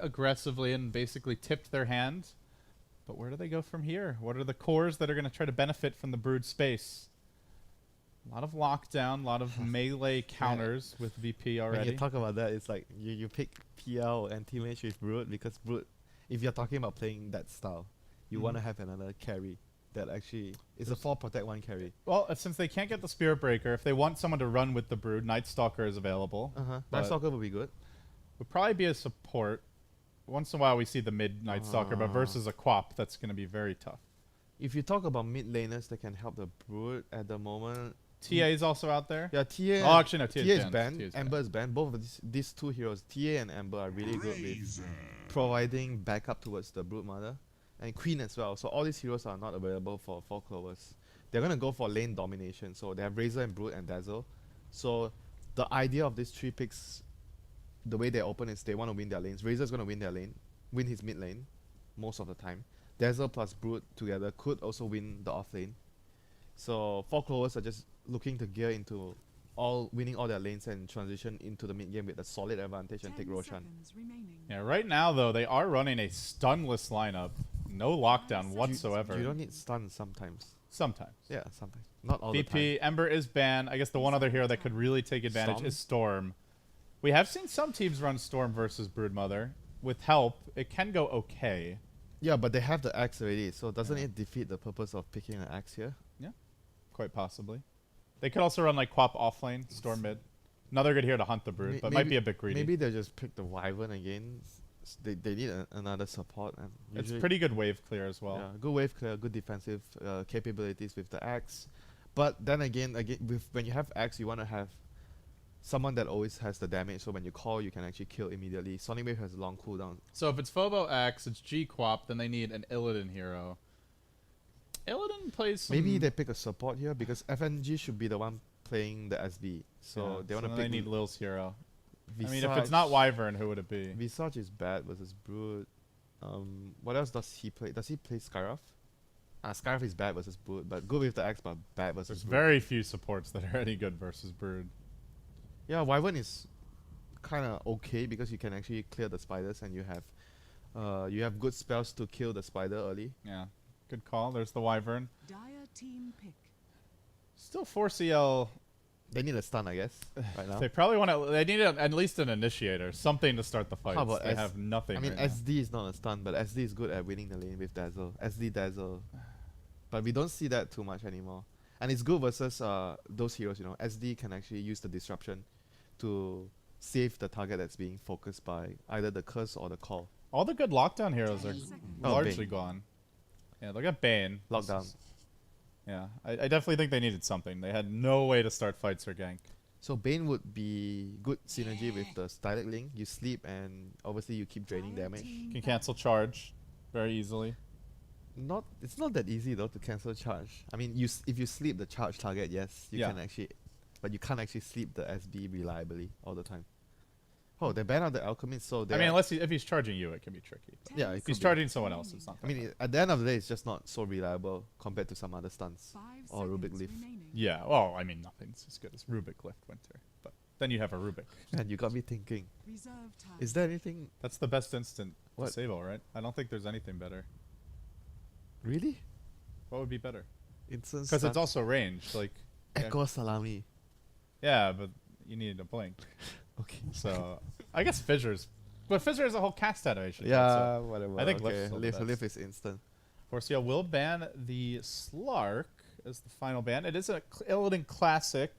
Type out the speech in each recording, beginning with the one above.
aggressively and basically tipped their hand. But where do they go from here? What are the cores that are going to try to benefit from the Brood space? A lot of lockdown, a lot of melee counters with VP already. When you talk about that, it's like you pick PL and team H with Brood because Brood, if you're talking about playing that style, you want to have another carry that actually is a 4 protect 1 carry. Well, since they can't get the Spirit Breaker, if they want someone to run with the Brood, Night Stalker is available. Night Stalker would be good. Would probably be a support. Once in a while we see the mid Night Stalker, but versus a Quap, that's going to be very tough. If you talk about mid laners that can help the Brood at the moment, TA is also out there. yeah, TA. Oh, actually no, TA is banned. banned. Ember is banned. Both of these two heroes, TA and Ember, are really good with providing backup towards the Brood Mother. And Queen as well. So all these heroes are not available for 4 Clovers. They're going to go for lane domination. So they have Razor and Brood and Dazzle. So the idea of these 3 picks, the way they open is they want to win their lanes. Razor's going to win their lane, win his mid lane most of the time. Dazzle plus Brood together could also win the off lane. So 4 Clovers are just looking to gear into winning all their lanes and transition into the mid game with a solid advantage and take Roshan. Yeah, right now though they are running a stunless lineup. No lockdown whatsoever. You don't need stun sometimes. Sometimes. Yeah, sometimes. Not all the time. VP, Ember is banned. I guess the one other hero that could really take advantage is Storm. We have seen some teams run Storm versus Broodmother. With help, it can go okay. Yeah, but they have the axe already, so doesn't it defeat the purpose of picking an axe here? Yeah, quite possibly. They could also run like Quap offlane, Storm mid. Another good hero to hunt the Brood, but might be a bit greedy. Maybe they'll just pick the Wyvern again. They need another support. And it's pretty good wave clear as well. Yeah, good wave clear, good defensive capabilities with the axe. But then again, when you have axe, you want to have someone that always has the damage, so when you call, you can actually kill immediately. Sonic Wave has a long cooldown. So if it's Phobo Axe, it's G Quap, then they need an Illidan hero. Illidan plays some... Maybe they pick a support here, because FNG should be the one playing the SB. So they want to pick... They need Lil's hero. Visage. I mean, if it's not Wyvern, who would it be? Visage is bad versus Brood. What else does he play? Does he play Skyruff? Skyruff is bad versus Brood, but good with the axe, but bad versus There's Brood. very few supports that are any good versus Brood. Yeah, Wyvern is kind of okay because you can actually clear the spiders and you have good spells to kill the spider early. Yeah, good call. There's the Wyvern. Dire team pick. Still 4CL. They need a stun, I guess, right now. They probably want to. They need at least an initiator, something to start the fight. They have nothing. I mean, right SD is not a stun, but SD is good at winning the lane with Dazzle. SD Dazzle, but we don't see that too much anymore. And it's good versus those heroes. You know, SD can actually use the disruption to save the target that's being focused by either the curse or the call. All the good lockdown heroes are largely Bane. gone. Yeah, look at Bane. Lockdown. Yeah, I definitely think they needed something. They had no way to start fights or gank. So Bane would be good synergy with the Stylic Link. You sleep and obviously you keep draining damage. You can cancel charge very easily. It's not that easy though to cancel charge. I mean, if you sleep the charge target, yes, you can actually, but you can't actually sleep the SB reliably all the time. Oh, they ban out the Alchemist, so I mean, if he's charging you, it can be tricky. Yeah, if he's charging someone else, it's not. I mean, at the end of the day, it's just not so reliable compared to some other stuns or Rubik Leaf. Yeah, well, I mean, nothing's as good as Rubik Lift WinteR, but then you have a Rubik. And you got me thinking, is there anything? That's the best instant What? disable, right? I don't think there's anything better. Really? What would be better? Instant Because it's also ranged, like... Echo Salami. Yeah, but you need a blink. Okay. So, I guess Fissures. But Fissure is a whole cast animation. Yeah, so whatever. I think okay. Lift is instant. 4CL will ban the Slark as the final ban. It is a Illidan classic.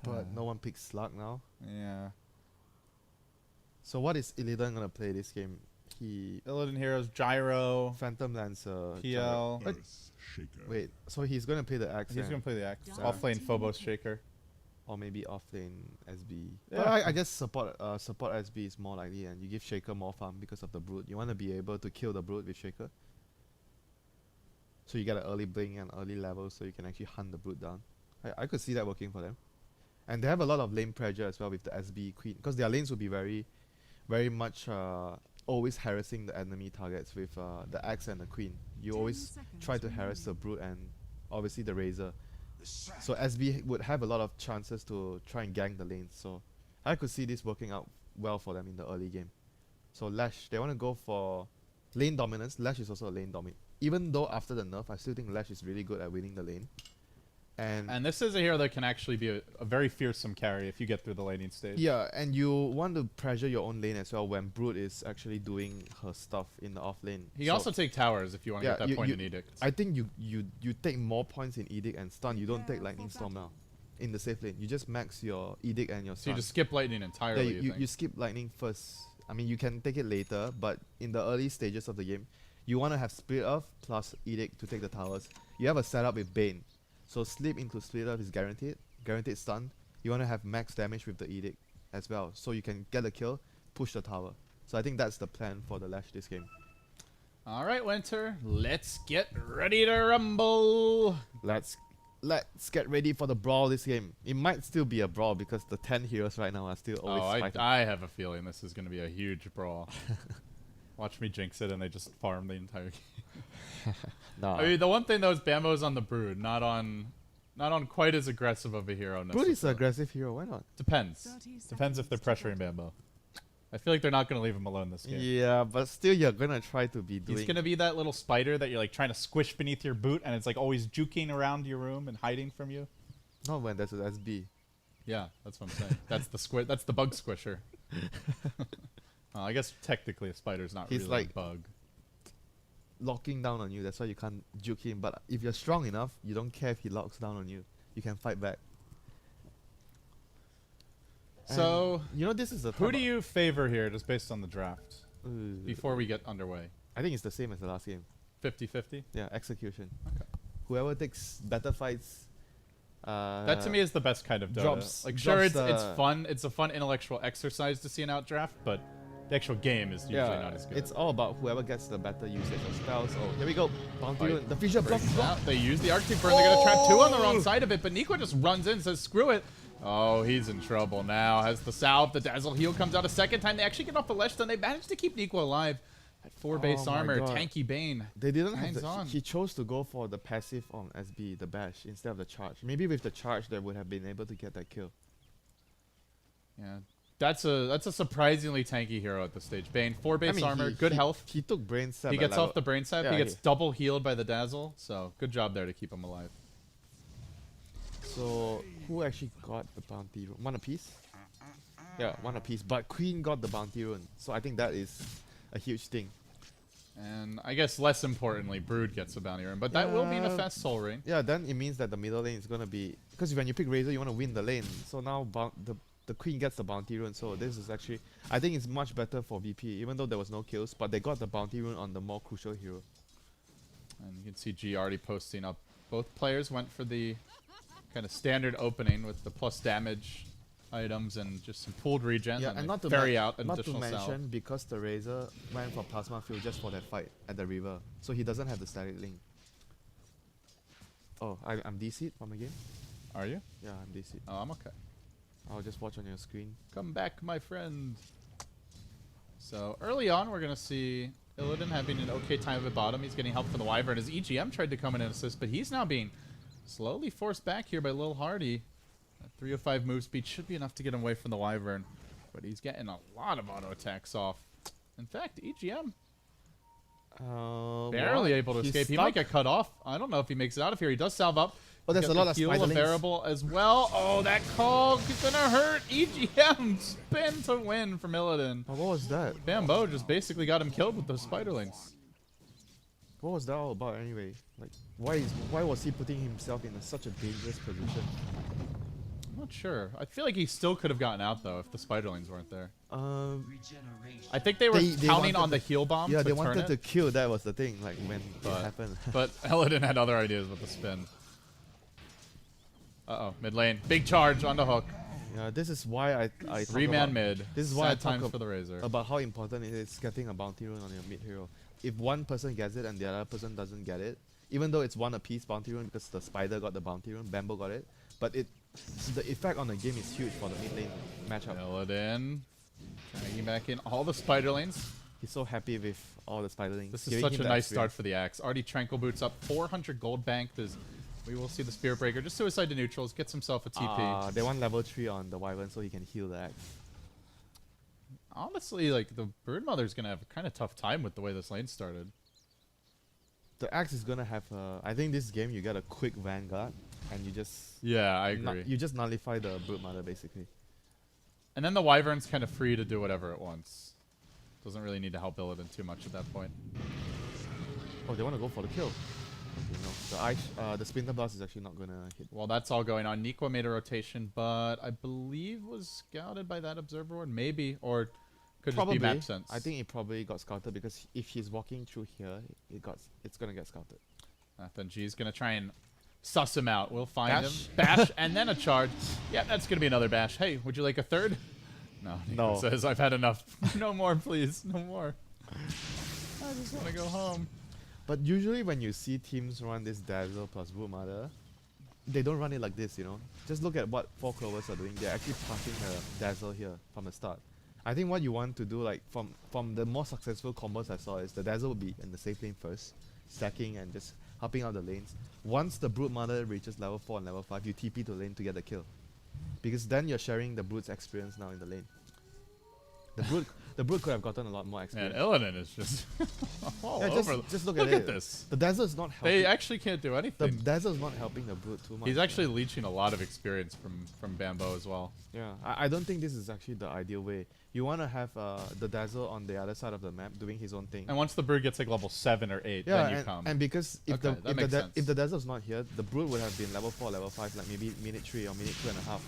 But no one picks Slug now. Yeah. So what is Illidan gonna play this game? Illidan heroes, Gyro, Phantom Lancer, PL. Wait, so he's gonna play the axe? He's gonna play the axe. Offlane Phobos Shaker. Or maybe offlane SB. Yeah. But I guess support SB is more likely, and you give Shaker more farm because of the Brood. You want to be able to kill the Brood with Shaker. So you get an early blink and early level so you can actually hunt the Brood down. I could see that working for them. And they have a lot of lane pressure as well with the SB Queen, because their lanes will be very, very much always harassing the enemy targets with the Axe and the Queen. You always try to harass the Brood and obviously the Razor. So SB would have a lot of chances to try and gank the lanes. So I could see this working out well for them in the early game. So Lash, they want to go for lane dominance. Lash is also a lane dominant. Even though after the nerf, I still think Lash is really good at winning the lane. And this is a hero that can actually be a very fearsome carry if you get through the laning stage. Yeah, and you want to pressure your own lane as well when Brood is actually doing her stuff in the off lane. He can also take towers if you want to get that point in Edict. I think you take more points in Edict and stun. You don't take Lightning Storm now in the safe lane. You just max your Edict and your stun. So you just skip Lightning entirely, Yeah, you skip Lightning first. I mean, you can take it later, but in the early stages of the game, you want to have Spirit Earth plus Edict to take the towers. You have a setup with Bane. So sleep into Spirit Earth is guaranteed stun. You want to have max damage with the Edict as well, so you can get a kill, push the tower. So I think that's the plan for the Lash this game. All right, WinteR, let's get ready to rumble. Let's get ready for the brawl this game. It might still be a brawl because the 10 heroes right now are still always fighting. I have a feeling this is going to be a huge brawl. Watch me jinx it and they just farm the entire game. Nah. I mean, the one thing though is Bambo's on the Brood, not on quite as aggressive of a hero. Brood is an aggressive hero, why not? Depends. Depends if they're pressuring Bambo. I feel like they're not going to leave him alone this game. Yeah, but still you're going to try to be doing... He's going to be that little spider that you're like trying to squish beneath your boot and it's like always juking around your room and hiding from you. Not when there's an SB. Yeah, that's what I'm saying. That's the bug squisher. Well, I guess technically a spider's not really like a bug. Locking down on you, that's why you can't juke him. But if you're strong enough, you don't care if he locks down on you. You can fight back. So, and you know, this is who do you favor here just based on the draft? Before we get underway. I think it's the same as the last game. 50-50? Yeah, execution. Okay. Whoever takes better fights. That to me is the best kind of Dota. Like, sure, it's fun. It's a fun intellectual exercise to see an outdraft, but the actual game is usually not as good. It's all about whoever gets the better usage of spells. Oh, here we go. Bounty Rune. The future block. They use the Arctic Burn. They're going to trap two on the wrong side of it, but Nico just runs in and says, screw it. Oh, he's in trouble now. Has the salve, the Dazzle Heal comes out a second time. They actually get off the ledge, then they manage to keep Nico alive. At 4 base armor, tanky Bane. They didn't have the, he chose to go for the passive on SB, the bash, instead of the charge. Maybe with the charge, they would have been able to get that kill. Yeah. That's a surprisingly tanky hero at this stage. Bane, 4 base armor, good health. He took brain sap. He gets off the brain sap. He gets double healed by the Dazzle. So good job there to keep him alive. So who actually got the bounty rune? One apiece? Yeah, one apiece. But Queen got the bounty rune. So I think that is a huge thing. And I guess less importantly, Brood gets a bounty rune. But that will mean a fast soul ring. Yeah, then it means that the middle lane is going to be... Because when you pick Razor, you want to win the lane. So now the Queen gets the bounty rune. So this is actually... I think it's much better for VP, even though there was no kills. But they got the bounty rune on the more crucial hero. And you can see G already posting up. Both players went for the kind of standard opening with the plus damage items and just some pooled regen. Yeah, and not to mention, because the Razor went for Plasma Field just for that fight at the river, so he doesn't have the static link. Oh, I'm DC'd from the game? Are you? Yeah, I'm DC'd. Oh, I'm okay. I'll just watch on your screen. Come back, my friend. So early on, we're going to see Illidan having an okay time at bottom. He's getting help from the Wyvern. His EGM tried to come in and assist, but he's now being slowly forced back here by Lil Hardy. 305 move speed should be enough to get him away from the Wyvern, but he's getting a lot of auto attacks off. In fact, EGM barely able to escape. He might get cut off. I don't know if he makes it out of here. He does salve up. Oh, there's a lot of heal variable as well. Oh, that call is gonna hurt. EGM spin to win from Illidan. Oh, what was that? Bambo just basically got him killed with those spiderlings. What was that all about anyway? Like, why was he putting himself in such a dangerous position? I'm not sure. I feel like he still could have gotten out though if the spiderlings weren't there. I think they were counting on the heal bomb. Yeah, they wanted to kill. That was the thing. Like when it happened. But Illidan had other ideas with the spin. Mid lane, big charge on the hook. Yeah, this is why I 3-man mid. This is why I talk for the Razor about how important it is getting a bounty rune on your mid hero. If one person gets it and the other person doesn't get it, even though it's one apiece bounty rune because the spider got the bounty rune, Bambo got it, but the effect on the game is huge for the mid lane matchup. Illidan dragging back in all the spiderlings. He's so happy with all the spiderlings. This is such a nice start for the Axe. Already Tranquil Boots up, 400 gold banked. We will see the Spirit Breaker just suicide to neutrals, gets himself a TP. They want level 3 on the Wyvern so he can heal the Axe. Honestly, like, the Broodmother's gonna have a kind of tough time with the way this lane started. The Axe is gonna have a. I think this game you get a quick Vanguard, and you just. Yeah, I agree. You just nullify the Broodmother basically. And then the Wyvern's kind of free to do whatever it wants. Doesn't really need to help Illidan too much at that point. Oh, they want to go for the kill. Okay, no. The Splinter Blast is actually not gonna hit. Well, that's all going on. Nikwa made a rotation, but I believe was scouted by that Observer Ward. Maybe, or could Probably. just be map sense. I think it probably got scouted because if he's walking through here, it's gonna get scouted. Then G's gonna try and suss him out. We'll find Bash. him. Bash, and then a charge. Yeah, that's gonna be another bash. Hey, would you like a third? No. No. Nikwa says, I've had enough. No more, please. No more. I just want to go home. But usually when you see teams run this Dazzle plus Broodmother, they don't run it like this, you know. Just look at what 4 Clovers are doing. They're actually passing the Dazzle here from the start. I think what you want to do, like from the more successful combos I saw, is the Dazzle will be in the safe lane first, stacking and just helping out the lanes. Once the Broodmother reaches level 4 and level 5, you TP to lane to get the kill. Because then you're sharing the Brood's experience now in the lane. The Brood could have gotten a lot more experience. Man, Illidan is just all over. Just look Look at at it. this. The Dazzle is not helping. They actually can't do The anything. Dazzle is not helping the Brood too much. He's actually leeching a lot of experience from Bambo as well. Yeah, I don't think this is actually the ideal way. You want to have the Dazzle on the other side of the map doing his own thing. And once the Brood gets like level 7 or 8, Yeah, then you come. and because if Okay, that makes sense. if the Dazzle's not here, the Brood would have been level 4, level 5, like maybe minute 3 or minute 2.5.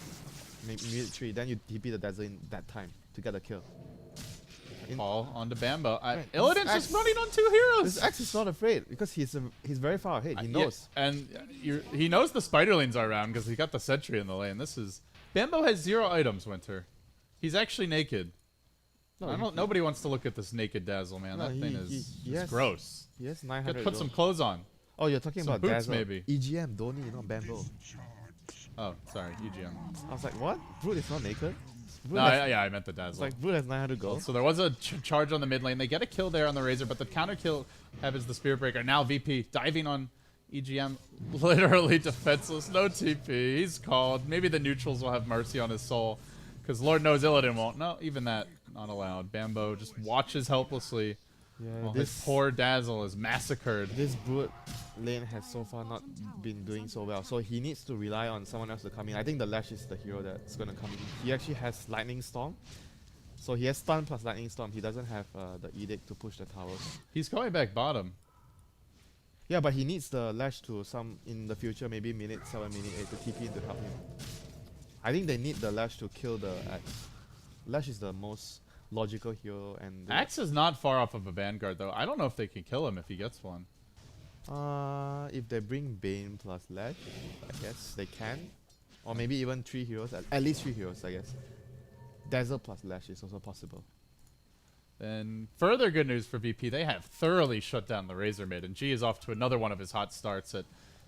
Minute 3, then you TP the Dazzle in that time to get the kill. Fall onto Bambo. Right. Illidan's just running on 2 heroes. This Axe is not afraid because he's very far ahead. He knows. Yeah, and he knows the Spiderlings are around because he got the sentry in the lane. This is Bambo has 0 items. WinteR. He's actually naked. No, Nobody wants to look at this naked Dazzle, man. No, that thing is has- gross. He has Got 900. to put some clothes on. Oh, you're talking some about boots, Dazzle. maybe. EGM, Dhoni, not Bambo. Oh, sorry, UGM. I was like, what? Brood is not naked? Brood No, has, yeah, I meant the it's Dazzle. like Brood has 900 gold. So there was a charge on the mid lane. They get a kill there on the Razor, but the counter kill happens the Spirit Breaker. Now VP diving on EGM, literally defenseless, no TP. He's called. Maybe the neutrals will have mercy on his soul, because Lord knows Illidan won't. No, even that not allowed. Bambo just watches helplessly Yeah, while his poor Dazzle is massacred. This Brood lane has so far not been doing so well, so he needs to rely on someone else to come in. I think the Lash is the hero that's gonna come in. He actually has Lightning Storm, so he has stun plus Lightning Storm. He doesn't have the Edict to push the towers. He's going back bottom. Yeah, but he needs the Lash to some in the future, maybe minute 7, minute 8 to TP in to help him. I think they need the Lash to kill the Axe. Lash is the most logical hero, and Axe is not far off of a Vanguard, though. I don't know if they can kill him if he gets one. if they bring Bane plus Lash, I guess they can. Or maybe even 3 heroes, at least 3 heroes, I guess. Dazzle plus Lash is also possible. Then further good news for VP, they have thoroughly shut down the Razor mid, and G is off to another one of his hot starts at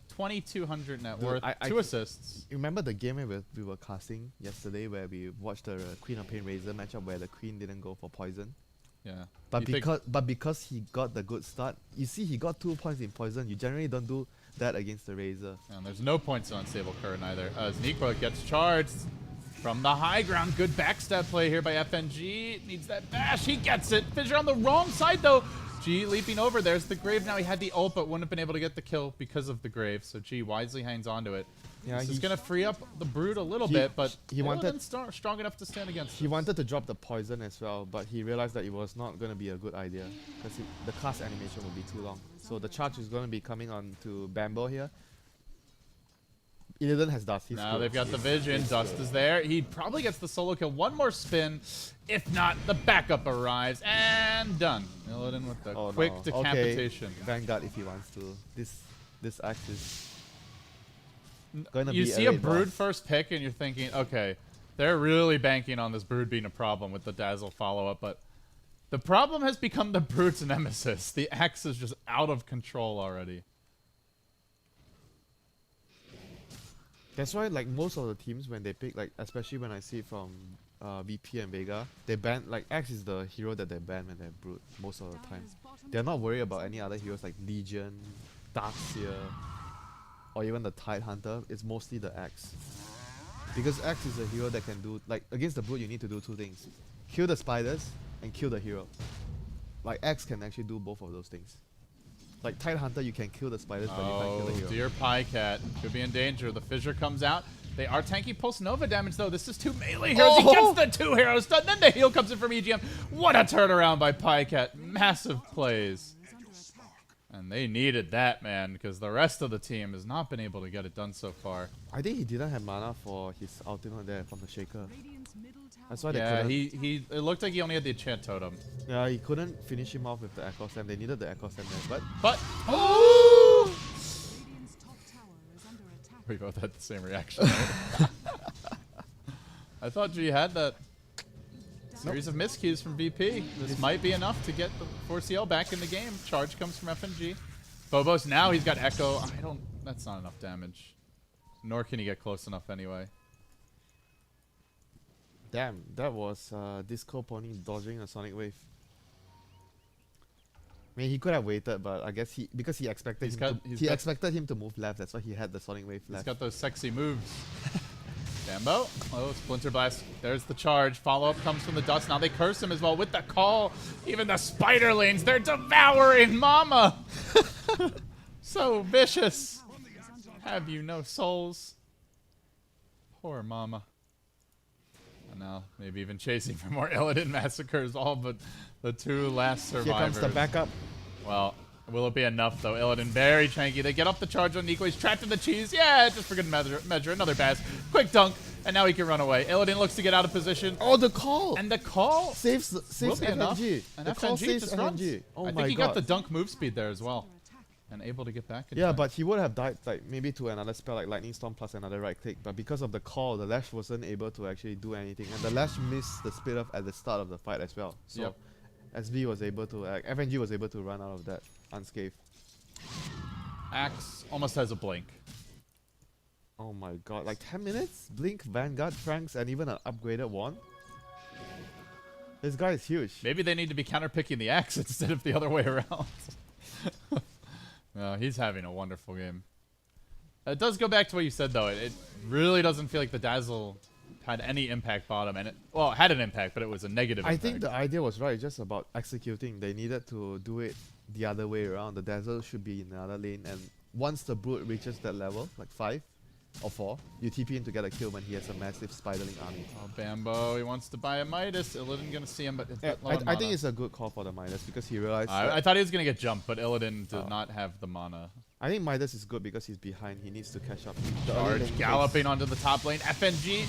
2,200 net Dude, worth, I 2 assists. You remember the game where we were casting yesterday where we watched the Queen of Pain Razor matchup where the Queen didn't go for poison? Yeah. But You think- because he got the good start, you see he got 2 points in poison. You generally don't do that against the Razor. And there's no points on Sable Current either. As Nikwa gets charged from the high ground. Good backstab play here by FNG. Needs that bash. He gets it. Fissure on the wrong side, though. G leaping over. There's the Grave. Now he had the ult, but wouldn't have been able to get the kill because of the Grave. So G wisely hangs on to it. Yeah, This is he- going to free up the Brood a little he- bit, but he wanted- Illidan's strong enough to stand against He this. wanted to drop the poison as well, but he realized that it was not going to be a good idea because the cast animation would be too long. So the charge is going to be coming on to Bambo here. Illidan has Dust. He's Now good. they've got the He's- vision. he's Dust good. is there. He probably gets the solo kill. One more spin. If not, the backup arrives. And done. Illidan with the Oh, quick no. decapitation. Okay, Vanguard if he wants to. This axe is gonna You be see a late Brood boss. first pick and you're thinking, okay, they're really banking on this Brood being a problem with the Dazzle follow-up, but the problem has become the Brood's nemesis. The axe is just out of control already. That's why, like most of the teams, when they pick, like especially when I see from VP and Vega, they ban like Axe is the hero that they ban when they Brood most of the time. They're not worried about any other heroes like Legion, Darkseer, or even the Tide Hunter. It's mostly the Axe. Because Axe is a hero that can do, like against the Brood you need to do 2 things. kill the spiders and kill the hero. Like X can actually do both of those things. Like Tide Hunter, you can kill the spiders, but you can't kill the hero. Dear Pycat could be in danger. The fissure comes out. They are tanky Pulse Nova damage, though. This is 2 melee heroes. He gets the 2 heroes done. Then the heal comes in from EGM. What a turnaround by Pycat. Massive plays. And they needed that, man, because the rest of the team has not been able to get it done so far. I think he didn't have mana for his ultimate there from the Shaker. That's why they Yeah, couldn't. it looked like he only had the enchant totem. Yeah, he couldn't finish him off with the Echo Slam. They needed the Echo Slam there, But oh! We both had the same reaction. Right? I thought G had that series of miscues from VP. This might be enough to get the 4CL back in the game. Charge comes from FNG. Phobos, now he's got Echo. That's not enough damage. Nor can he get close enough anyway. Damn, that was Disco Pony dodging a Sonic Wave. I mean, he could have waited, but I guess because he expected expected him to move left. That's why he had the Sonic Wave left. He's got those sexy moves. Dambo. Oh, Splinter Blast. There's the charge. Follow-up comes from the dust. Now they curse him as well with the call. Even the spiderlings, they're devouring Mama. So vicious. Have you no souls? Poor Mama. And now maybe even chasing for more Illidan massacres, all but the 2 last survivors. Here comes the backup. Well, will it be enough, though? Illidan very tanky. They get off the charge on Nico. He's trapped in the cheese. Yeah, just for good measure. Another bass. Quick dunk. And now he can run away. Illidan looks to get out of position. Oh, the call! And the call saves FNG. And the call FNG saves just runs. FNG. Oh my god. I think he got the dunk move speed there as well. And able to get back in Yeah, time. but he would have died like maybe to another spell like Lightning Storm plus another right click. But because of the call, the Lash wasn't able to actually do anything. And the Lash missed the split off at the start of the fight as well. So SB was able to, FNG was able to run out of that unscathed. Axe almost has a blink. Oh my god, like 10 minutes? Blink, Vanguard, Franks, and even an upgraded wand? This guy is huge. Maybe they need to be counterpicking the axe instead of the other way around. No, he's having a wonderful game. It does go back to what you said, though. It really doesn't feel like the Dazzle had any impact bottom. And it had an impact, but it was a negative impact. I think the idea was right, just about executing. They needed to do it the other way around. The Dazzle should be in the other lane, and once the Brute reaches that level, like 5 or 4, you TP in to get a kill when he has a massive spiderling army. Oh, Bambo, he wants to buy a Midas. Illidan gonna see him, but it's I think it's a good call for the Midas because he realized I thought he was gonna get jumped, but Illidan did not have the mana. I think Midas is good because he's behind. He needs to catch up. Charge galloping onto the top lane. FNG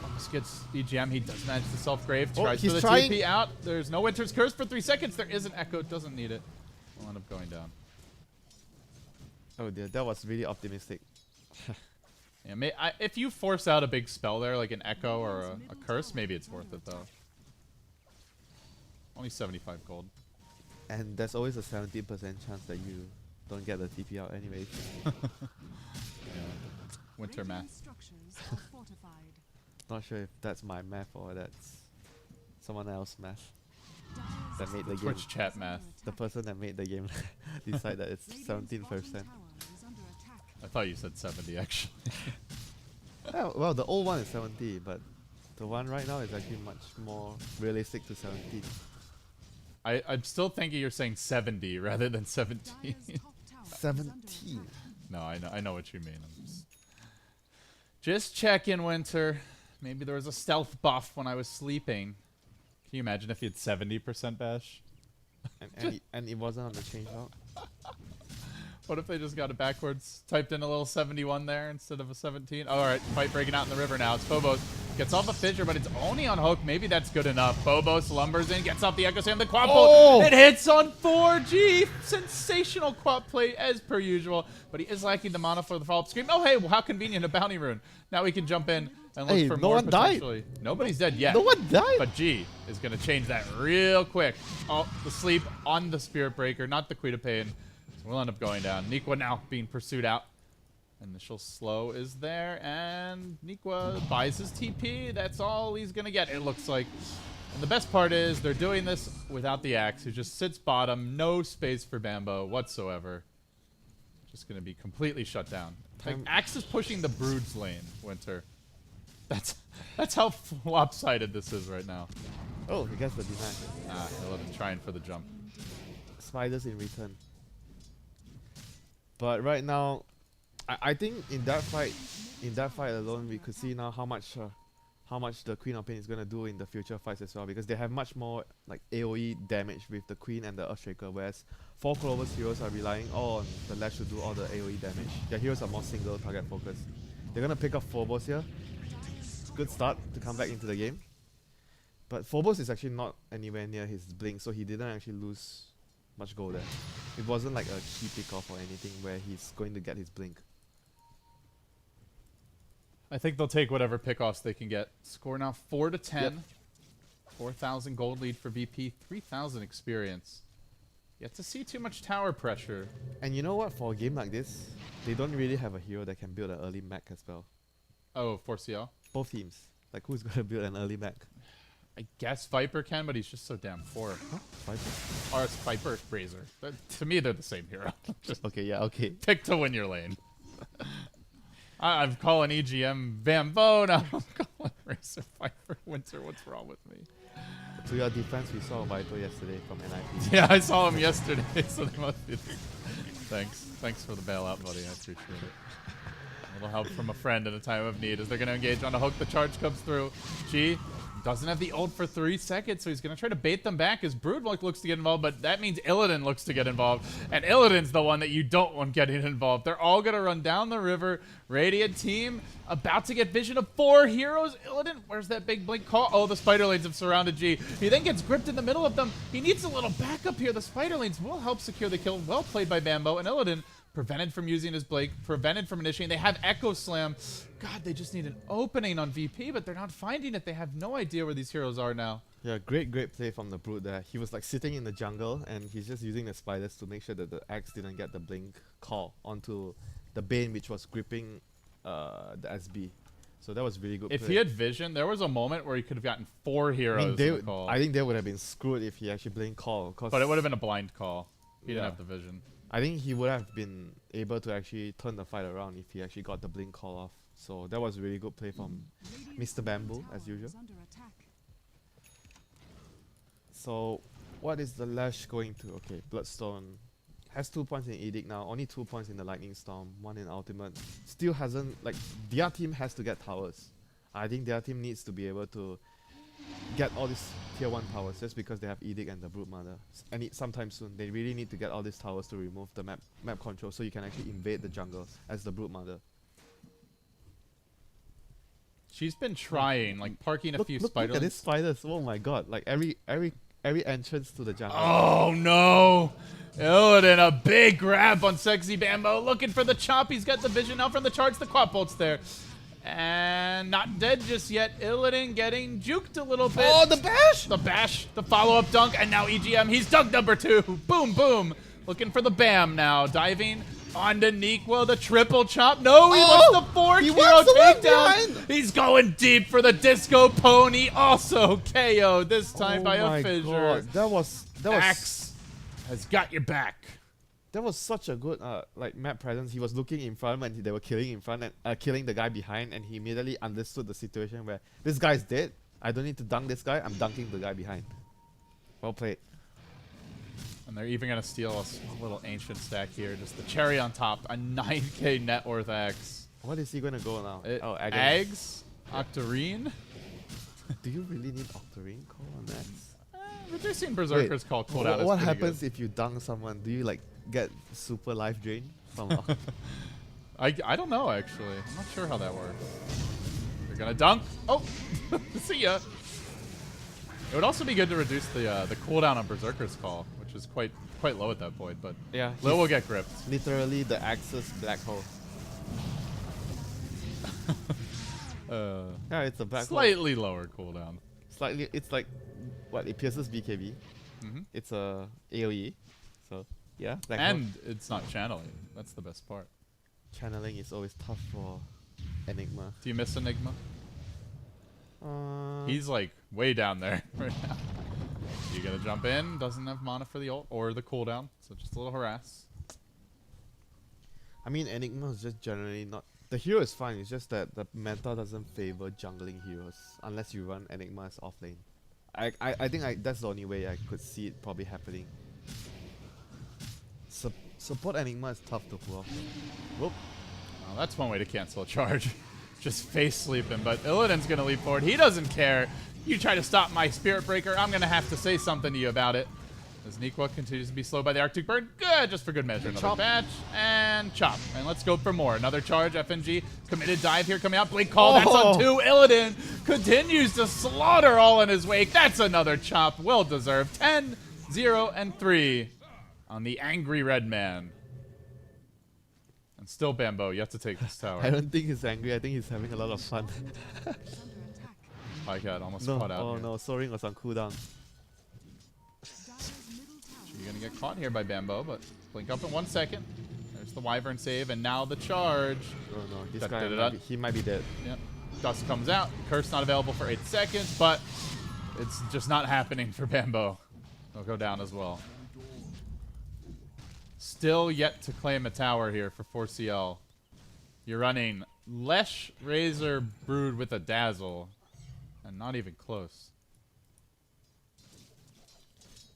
almost gets EGM. He does manage the self-grave. Tries for the TP out. There's no Winter's Curse for 3 seconds. There is an Echo. Doesn't need it. Will end up going down. Oh dear, that was really optimistic. Yeah, if you force out a big spell there, like an Echo or a Curse, maybe it's worth it, though. Only 75 gold. And there's always a 17% chance that you don't get the TP out anyways. Yeah. Winter math. Not sure if that's my math or that's someone else's math that made the game. Twitch chat math. The person that made the game decide that it's 17%. I thought you said 70, actually. Yeah, well, the old one is 70, but the one right now is actually much more realistic to 17. I'm still thinking you're saying 70 rather than 17. 17? No, I know what you mean. I'm just checking, Winter. Maybe there was a stealth buff when I was sleeping. Can you imagine if he had 70% bash? And it wasn't on the changeout? What if they just got it backwards? Typed in a little 71 there instead of a 17? Oh, alright, fight breaking out in the river now. It's Phobos. Gets off a fissure, but it's only on hook. Maybe that's good enough. Phobos lumbers in, gets off the Echo Slam, the quad pull. It hits on 4G. Sensational quad play as per usual. But he is lacking the mana for the follow-up scream. Oh, hey, well, how convenient, a bounty rune. Now we can jump in and look for more potentially. Nobody's dead yet. No one died. But G is going to change that real quick. Oh, the sleep on the Spirit Breaker, not the Queen of Pain. We'll end up going down. Nikwa now being pursued out. Initial slow is there, and Nikwa buys his TP. That's all he's going to get, it looks like. And the best part is they're doing this without the Axe, who just sits bottom. No space for Bambo whatsoever. Just going to be completely shut down. Like, Axe is pushing the Brood's lane, Winter. That's how lopsided this is right now. Oh, he gets the deny. Illidan trying for the jump. Spiders in return. But right now, I think in that fight alone, we could see now how much the Queen of Pain is gonna do in the future fights as well, because they have much more like AOE damage with the Queen and the Earthshaker, whereas 4 Clover's heroes are relying all on the Lash to do all the AOE damage. Their heroes are more single target focused. They're gonna pick up Phobos here. Good start to come back into the game. But Phobos is actually not anywhere near his blink, so he didn't actually lose much gold there. It wasn't like a key pick off or anything where he's going to get his blink. I think they'll take whatever pickoffs they can get. Score now 4 to 10. Yep. 4,000 gold lead for VP, 3,000 experience. Yet to see too much tower pressure. And you know what? For a game like this, they don't really have a hero that can build an early mech as well. Oh, 4CL? Both teams. Like, who's gonna build an early mech? I guess Viper can, but he's just so damn poor. Huh? Viper? Or it's Viper, Razor. To me, they're the same hero. Just Okay, yeah, okay. pick to win your lane. I'm calling EGM Bambo, now I'm calling Razor Viper WinteR. What's wrong with me? To your defense, we saw Viper yesterday from NIP. Yeah, I saw him yesterday, so they must be. Thanks for the bailout, buddy. I appreciate it. A little help from a friend in a time of need as they're going to engage on a hook. The charge comes through. G doesn't have the ult for 3 seconds, so he's going to try to bait them back as Brood looks to get involved, but that means Illidan looks to get involved, and Illidan's the one that you don't want getting involved. They're all going to run down the river. Radiant team about to get vision of 4 heroes. Illidan, where's that big blink call? Oh, the spider lanes have surrounded G. He then gets gripped in the middle of them. He needs a little backup here. The spider lanes will help secure the kill. Well played by Bambo, and Illidan prevented from using his blink, prevented from initiating. They have Echo Slam. God, they just need an opening on VP, but they're not finding it. They have no idea where these heroes are now. Yeah, great play from the Brood there. He was like sitting in the jungle and he's just using the spiders to make sure that the Axe didn't get the blink call onto the Bane, which was gripping the SB. So that was really good If play. he had vision, there was a moment where he could have gotten 4 heroes in the call. I think they would have been screwed if he actually blinked call. But it would have been a blind call. He didn't Yeah. have the vision. I think he would have been able to actually turn the fight around if he actually got the blink call off. So that was a really good play from Mr. Bamboo, as usual. So what is the Lash going to? Okay, Bloodstone has 2 points in Edict now, only 2 points in the Lightning Storm, 1 in Ultimate. Still hasn't, like, their team has to get towers. I think their team needs to be able to get all these tier 1 towers just because they have Edict and the Broodmother. And sometime soon, they really need to get all these towers to remove the map control so you can actually invade the jungle as the Broodmother. She's been trying, like parking a few Look spider at lanes. these spiders. Oh my god. Like every entrance to the jungle. Oh no! Illidan, a big grab on Sexy Bambo, looking for the chop. He's got the vision now from the charge. The quad bolt's there. And not dead just yet. Illidan getting juked a little bit. Oh, the bash! The bash, the follow-up dunk, and now EGM. He's dunk number 2. Boom, boom. Looking for the bam now. Diving onto Neekwa, the triple chop. No, he wants the 4 he kilo wants the left takedown. behind. He's going deep for the disco pony. Also KO this time by a fissure. God. That was Axe has got your back. that was such a good like map presence. He was looking in front when they were killing in front and killing the guy behind, and he immediately understood the situation where this guy's dead. I don't need to dunk this guy. I'm dunking the guy behind. Well played. And they're even going to steal a little ancient stack here. Just the cherry on top. A 9k net worth Axe. What is he gonna go now? Eggs? Octarine? Do you really need Octarine call on that? Reducing Berserker's call cooldown is What pretty happens good. if you dunk someone? Do you like get super life drain from I don't know, actually. I'm not sure how that works. They're going to dunk. Oh! See ya! It would also be good to reduce the cooldown on Berserker's call, which is quite low at that point, but Yeah, Lil will get gripped. literally the Axis black hole. Yeah, it's a black hole. Slightly lower cooldown. Slightly, it's like what it pierces BKB. Mhm. It's a AOE, so yeah. Black hole. And it's not channeling. That's the best part. Channeling is always tough for Enigma. Do you miss Enigma? Uh, He's like way down there right now. You gotta jump in, doesn't have mana for the ult or the cooldown, so just a little harass. I mean, Enigma is just generally not. The hero is fine. It's just that the meta doesn't favor jungling heroes unless you run Enigma as off lane. I think that's the only way I could see it probably happening. Support Enigma is tough to pull off. Whoop. Well, that's one way to cancel a charge. Just face sleep him, but Illidan's gonna leap forward. He doesn't care. You try to stop my Spirit Breaker, I'm gonna have to say something to you about it. As Nikwa continues to be slowed by the Arctic Bird. Good, just for good measure. Another batch, and chop. And let's go for more. Another charge, FNG. Committed dive here coming out. Blink call, that's on 2. Illidan continues to slaughter all in his wake. That's another chop, well deserved. 10, 0, and 3 on the angry red man. And still Bambo, you have to take this tower. I don't think he's angry, I think he's having a lot of fun. Pycat almost No, caught out oh here. no, Soaring was on cooldown. You're gonna get caught here by Bambo, but blink up in 1 second. There's the Wyvern save, and now the charge. Oh no, this That guy, did it might up. be, he might be dead. Yep. Dust comes out. Curse not available for 8 seconds, but it's just not happening for Bambo. He'll go down as well. Still yet to claim a tower here for 4CL. You're running Lesh, Razor, Brood with a Dazzle, and not even close.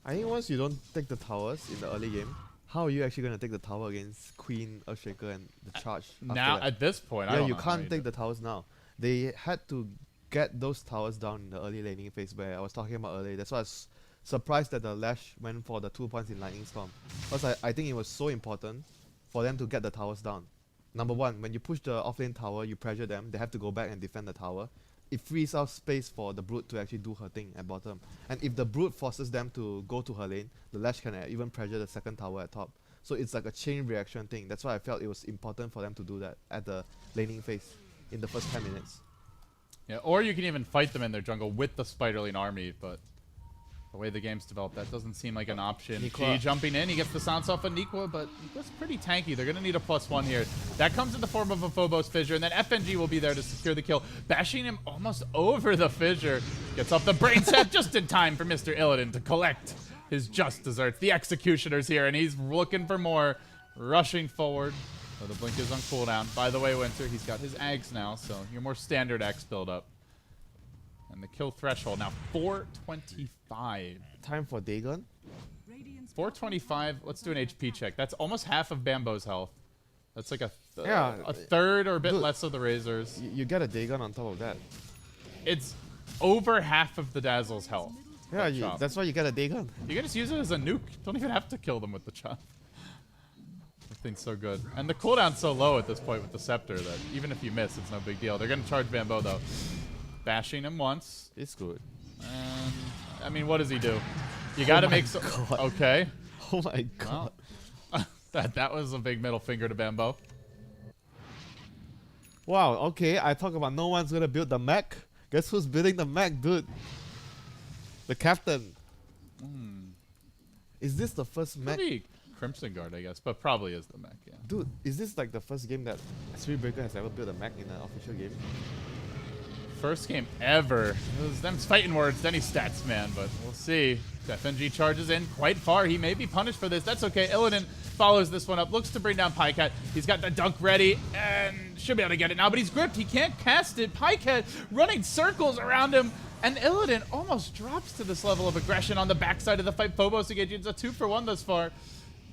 I think once you don't take the towers in the early game, how are you actually going to take the tower against Queen, Earthshaker, and the charge? Now, at this point, I yeah, don't you know how can't do take it. the towers now. They had to get those towers down in the early laning phase where I was talking about earlier. That's why I was surprised that the Lash went for the 2 points in Lightning Storm. Because I think it was so important for them to get the towers down. Number one, when you push the offlane tower, you pressure them, they have to go back and defend the tower. It frees up space for the Brood to actually do her thing at bottom. And if the Brood forces them to go to her lane, the Lash can even pressure the second tower at top. So it's like a chain reaction thing. That's why I felt it was important for them to do that at the laning phase in the first 10 minutes. Yeah, or you can even fight them in their jungle with the Spiderling army, but the way the game's developed, that doesn't seem like an option. Nikwa. G jumping in, he gets the silence off of Nikwa, but Nikwa's pretty tanky. They're going to need a +1 here. That comes in the form of a Phobos Fissure, and then FNG will be there to secure the kill. Bashing him almost over the Fissure. Gets off the Brain Set just in time for Mr. Illidan to collect his just desserts. The Executioner's here, and he's looking for more. Rushing forward. Oh, the blink is on cooldown. By the way, WinteR, he's got his Ags now, so your more standard Ags build-up. And the kill threshold now 425. Time for Dagon. 425. Let's do an HP check. That's almost half of Bambo's health. That's like a Yeah, third or a bit dude, less of the Razors. You get a Dagon on top of that. It's over half of the Dazzle's health. Yeah, Chop. that's why you get a Dagon. You can just use it as a nuke. Don't even have to kill them with the chop. This thing's so good. And the cooldown's so low at this point with the Scepter that even if you miss, it's no big deal. They're going to charge Bambo, though. Bashing him once. It's good. And, I mean, what does he do? You got to make some... God. Okay. Oh my god. Well, that was a big middle finger to Bambo. Wow, okay, I talk about no one's gonna build the mech. Guess who's building the mech, dude? The captain. Is this the first mech? Maybe Crimson Guard, I guess, but probably is the mech, yeah. Dude, is this like the first game that Spirit Breaker has ever built a mech in an official game? First game ever. It was them's fighting words, then he stats, man, but we'll see. FNG charges in quite far. He may be punished for this. That's okay. Illidan follows this one up, looks to bring down Pycat. He's got the dunk ready and should be able to get it now, but he's gripped. He can't cast it. Pycat running circles around him, and Illidan almost drops to this level of aggression on the backside of the fight. Phobos again. It's a 2-for-1 thus far.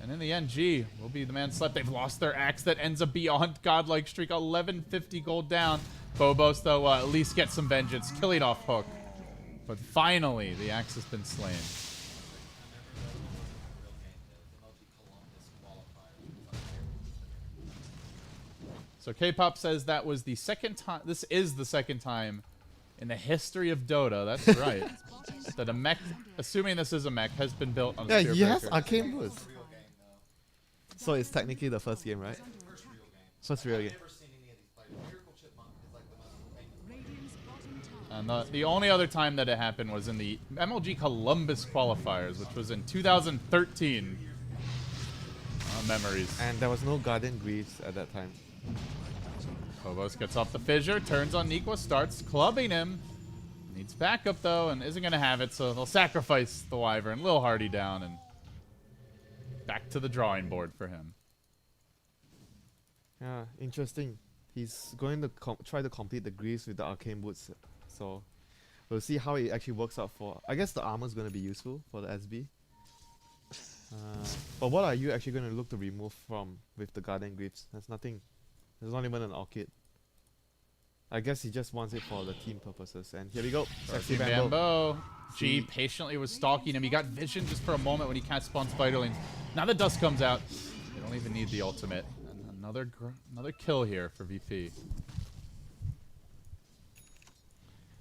And in the end, G will be the man slept. They've lost their axe that ends up beyond godlike streak. 1150 gold down. Phobos, though, at least get some vengeance, killing off Hook. But finally, the axe has been slain. So K-Pop says that was the second time. This is the second time in the history of Dota. That's right. That a mech, assuming this is a mech, has been built on a Yeah, Spirit yes, Breaker. arcane boost. So it's technically the first game, right? First real game. And the only other time that it happened was in the MLG Columbus qualifiers, which was in 2013. Memories. And there was no Guardian Greaves at that time. Phobos gets off the fissure, turns on Nikwa, starts clubbing him. Needs backup, though, and isn't going to have it, so they'll sacrifice the Wyvern. Lil Hardy down, and back to the drawing board for him. Yeah, interesting. He's going to try to complete the Greaves with the arcane boots. So We'll see how it actually works out for. I guess the armor's gonna be useful for the SB. But what are you actually gonna look to remove from with the Guardian Greaves? There's nothing. There's not even an Orchid. I guess he just wants it for the team purposes. And here we go. Sexy Bambo. G patiently was stalking him. He got vision just for a moment when he cast spawn Spiderlings. Now the dust comes out. They don't even need the ultimate. And another kill here for VP.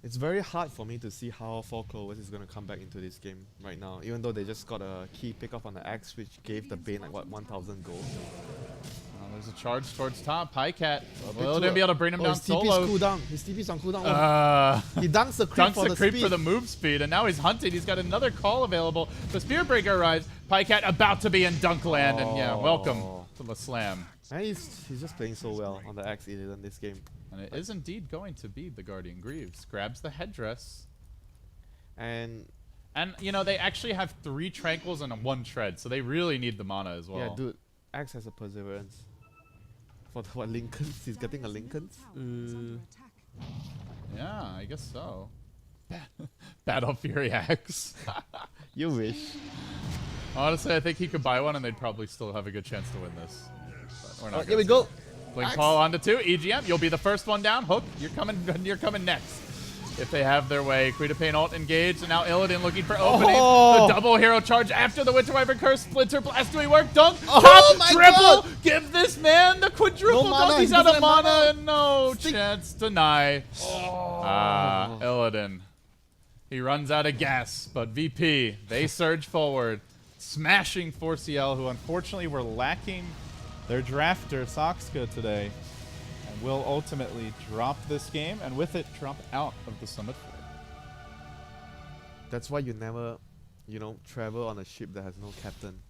It's very hard for me to see how 4 Clovers is going to come back into this game right now, even though they just got a key pick up on the Axe, which gave the Bane like what, 1,000 gold. There's a charge towards top. Pycat will be able to bring him down his solo. TP's cooldown. His TP's on cooldown. He dunks the creep, for the move speed, and now he's hunting. He's got another call available. The Spear Breaker arrives. Pycat about to be in Dunkland, and yeah, welcome to the slam. And he's just playing so well on the Axe in this game. And it is indeed going to be the Guardian Greaves. Grabs the headdress. And you know, they actually have 3 Tranquils and 1 Shred, so they really need the mana as well. Yeah, dude. Axe has a Perseverance. For what, Lincolns? He's getting a Lincolns? Yeah, I guess so. Battle Fury Axe. You wish. Honestly, I think he could buy one and they'd probably still have a good chance to win this. But we're not Here we go. Blink Call onto 2. EGM, you'll be the first one down. Hook, you're coming next. If they have their way. Queen of Pain ult engaged, and now Illidan looking for opening. The double hero charge after the Winter Wyvern Curse. Splinter Blast doing work. Dunk. Top triple. God. Give this man the quadruple dunk. He's out of mana and no chance. Deny. Illidan. He runs out of gas, but VP, they surge forward. Smashing 4CL, who unfortunately were lacking their drafter, Soxka, today. Will ultimately drop this game, and with it, drop out of the Summit 4. That's why you never, travel on a ship that has no captain.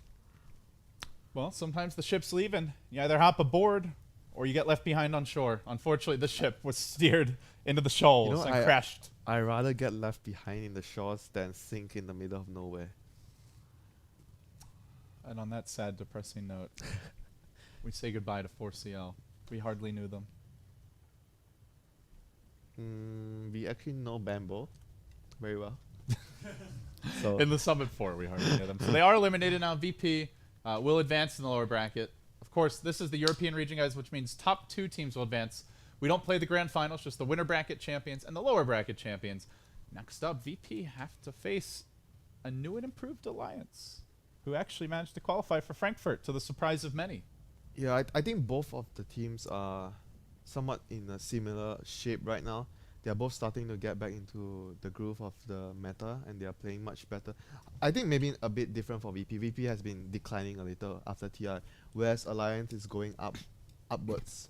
Well, sometimes the ship's leaving. You either hop aboard, or you get left behind on shore. Unfortunately, the ship was steered into the shoals and crashed. I'd rather get left behind in the shores than sink in the middle of nowhere. And on that sad, depressing note, we say goodbye to 4CL. We hardly knew them. We actually know Bambo very well. So in the Summit 4, we hardly knew them. So they are eliminated now. VP will advance in the lower bracket. Of course, this is the European region, guys, which means top 2 teams will advance. We don't play the grand finals, just the winner bracket champions and the lower bracket champions. Next up, VP have to face a new and improved alliance, who actually managed to qualify for Frankfurt, to the surprise of many. Yeah, I think both of the teams are somewhat in a similar shape right now. They are both starting to get back into the groove of the meta, and they are playing much better. I think maybe a bit different for VP. VP has been declining a little after TI, whereas Alliance is going upwards.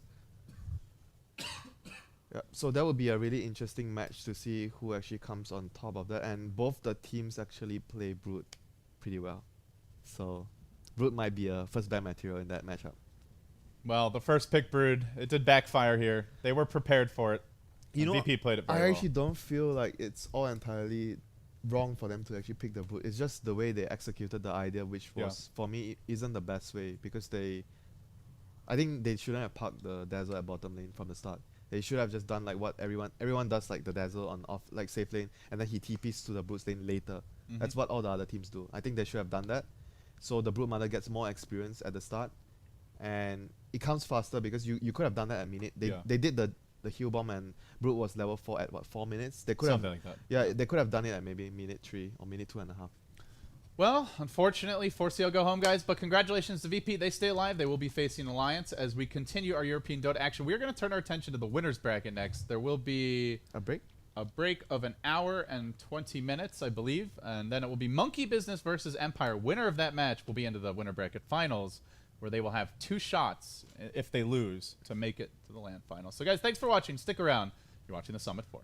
Yeah, so that would be a really interesting match to see who actually comes on top of that. And both the teams actually play Brood pretty well. So Brood might be a first ban material in that matchup. Well, the first pick Brood, it did backfire here. They were prepared for it. VP played it very well. I actually don't feel like it's all entirely wrong for them to actually pick the Brood. It's just the way they executed the idea, which was, for me, isn't the best way. Because I think they shouldn't have parked the Dazzle at bottom lane from the start. They should have just done like what everyone does, like the Dazzle on off, like safe lane, and then he TPs to the Brood lane later. That's what all the other teams do. I think they should have done that. So the Brood Mother gets more experience at the start. And it comes faster because you could have done that at minute. They did the heal bomb, and Brood was level 4 at what, 4 minutes? They could Something like that. Yeah, they could have done it at maybe minute 3 or minute 2.5. Well, unfortunately, 4CL go home, guys. But congratulations to VP. They stay alive. They will be facing Alliance as we continue our European Dota action. We're going to turn our attention to the winners bracket next. There will be a break of an hour and 20 minutes, I believe. And then it will be Monkey Business versus Empire. Winner of that match will be into the winner bracket finals, where they will have 2 shots, if they lose, to make it to the LAN final. So, guys, thanks for watching. Stick around. You're watching the Summit 4.